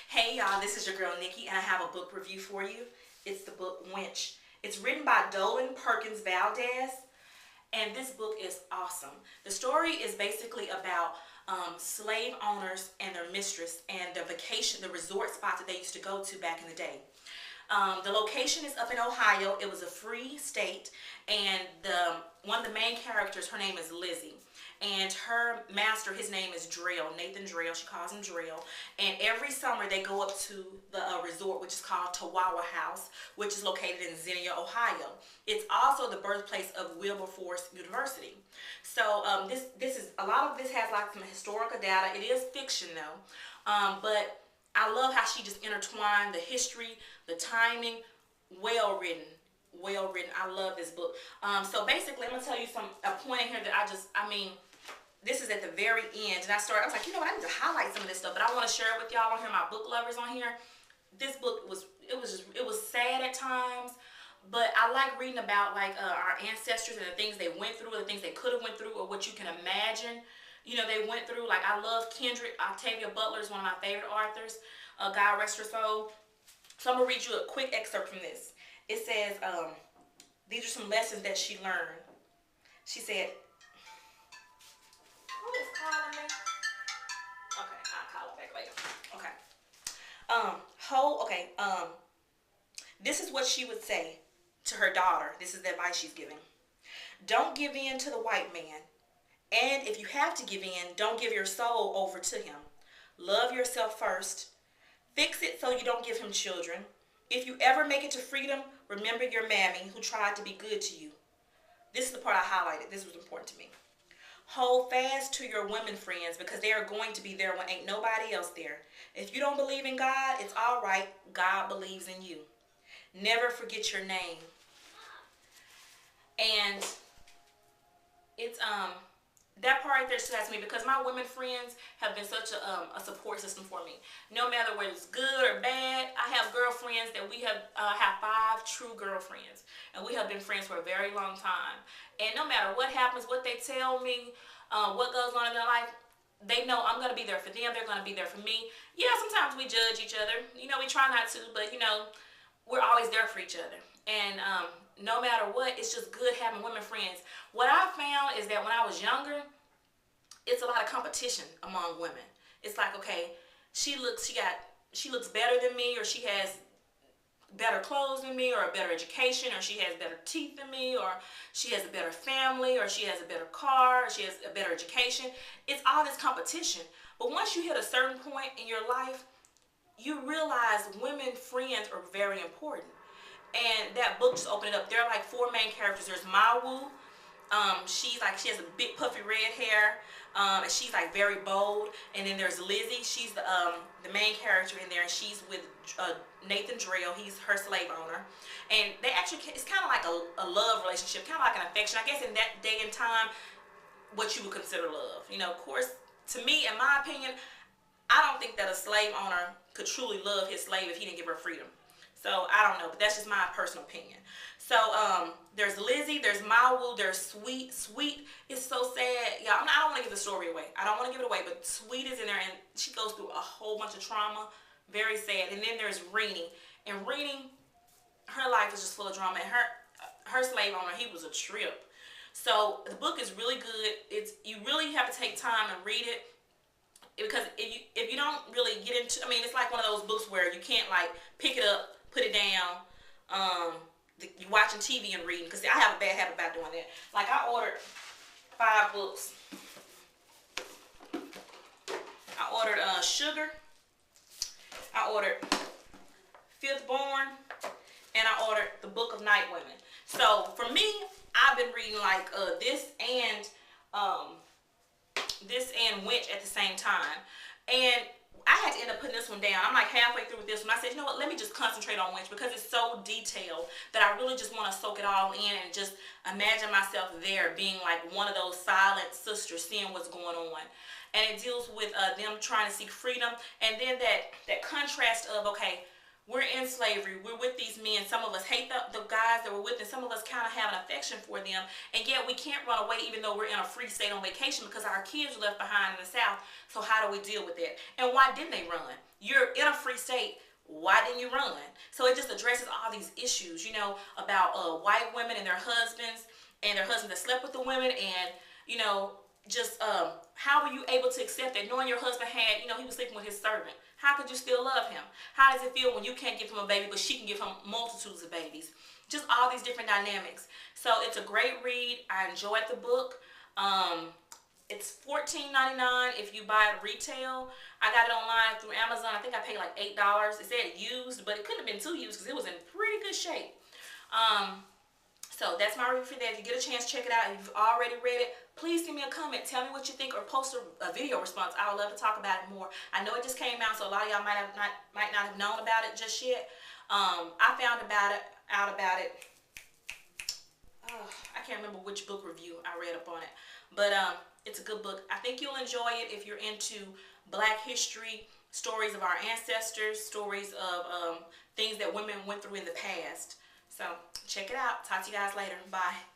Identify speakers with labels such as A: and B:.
A: Hey y'all, this is your girl Nikki, and I have a book review for you. It's the book Wench. It's written by Dolen Perkins-Valdez, and this book is awesome. The story is basically about slave owners and their mistress and the vacation, the resort spots that they used to go to back in the day. The location is up in Ohio. It was a free state, and one of the main characters, her name is Lizzie. And her master, his name is Nathan Drell. She calls him Drell. And every summer they go up to the resort, which is called Tawawa House, which is located in Xenia, Ohio. It's also the birthplace of Wilberforce University. So this is a lot of this has like some historical data. It is fiction though, but I love how she just intertwined the history, the timing, well written. Well written. I love this book. So basically, I'm gonna tell you a point in here that this is at the very end, and I was like, you know what, I need to highlight some of this stuff, but I want to share it with y'all on here, my book lovers on here. This book was sad at times, but I like reading about like our ancestors and the things they went through, or the things they could have went through, or what you can imagine. You know, they went through. Like, I love Kendrick. Octavia Butler is one of my favorite authors. God rest her soul. So I'm gonna read you a quick excerpt from this. It says, these are some lessons that she learned. She said, who is calling me? Okay, I'll call her back later. Okay. This is what she would say to her daughter. This is the advice she's giving. Don't give in to the white man. And if you have to give in, don't give your soul over to him. Love yourself first. Fix it so you don't give him children. If you ever make it to freedom, remember your mammy who tried to be good to you. This is the part I highlighted. This was important to me. Hold fast to your women friends, because they are going to be there when ain't nobody else there. If you don't believe in God, it's all right. God believes in you. Never forget your name. And it's that part right there stood out to me, because my women friends have been such a support system for me. No matter whether it's good or bad, I have girlfriends that we have 5 true girlfriends, and we have been friends for a very long time. And no matter what happens, what they tell me, what goes on in their life, they know I'm going to be there for them. They're going to be there for me. Yeah, sometimes we judge each other. You know, we try not to, but you know, we're always there for each other. And no matter what, it's just good having women friends. What I found is that when I was younger, it's a lot of competition among women. It's like, okay, she looks better than me, or she has better clothes than me, or a better education, or she has better teeth than me, or she has a better family, or she has a better car, or she has a better education. It's all this competition. But once you hit a certain point in your life, you realize women friends are very important. And that book just opened it up. There are like 4 main characters. There's Mawu. She has a big puffy red hair, and she's like very bold. And then there's Lizzie. She's the main character in there, and she's with Nathan Drell. He's her slave owner, and they actually, it's kind of like a love relationship, kind of like an affection, I guess, in that day and time, what you would consider love. You know, of course, to me, in my opinion, I don't think that a slave owner could truly love his slave if he didn't give her freedom. So I don't know, but that's just my personal opinion. So there's Lizzie, there's Mawu, there's Sweet. Sweet is so sad. Y'all, I don't want to give the story away. I don't want to give it away, but Sweet is in there, and she goes through a whole bunch of trauma. Very sad. And then there's Reenie. And Reenie, her life is just full of drama. And her slave owner, he was a trip. So the book is really good. You really have to take time and read it, because if you don't really get into, it's like one of those books where you can't like pick it up, put it down, you're watching TV and reading, because I have a bad habit about doing that. Like, I ordered 5 books. I ordered Sugar. I ordered Fifth Born, and I ordered the Book of Night Women. So for me, I've been reading like this and Wench at the same time, and I had to end up putting this one down. I'm like halfway through with this one. I said, you know what, let me just concentrate on Wench, because it's so detailed that I really just want to soak it all in and just imagine myself there being like one of those silent sisters, seeing what's going on. And it deals with them trying to seek freedom, and then that contrast of, okay, we're in slavery. We're with these men. Some of us hate the guys that we're with, and some of us kind of have an affection for them. And yet we can't run away even though we're in a free state on vacation because our kids are left behind in the South. So how do we deal with that? And why didn't they run? You're in a free state. Why didn't you run? So it just addresses all these issues, you know, about white women and their husbands that slept with the women, and, you know, just how were you able to accept that, knowing your husband had, you know, he was sleeping with his servant? How could you still love him? How does it feel when you can't give him a baby, but she can give him multitudes of babies? Just all these different dynamics. So it's a great read. I enjoyed the book. It's $14.99 if you buy it retail. I got it online through Amazon. I think I paid like $8. It said used, but it couldn't have been too used because it was in pretty good shape. So that's my review for that. If you get a chance, check it out. If you've already read it, please give me a comment. Tell me what you think, or post a video response. I would love to talk about it more. I know it just came out, so a lot of y'all might not have known about it just yet. I found out about it. I can't remember which book review I read up on it, but it's a good book. I think you'll enjoy it if you're into Black history, stories of our ancestors, stories of things that women went through in the past. So check it out. Talk to you guys later. Bye.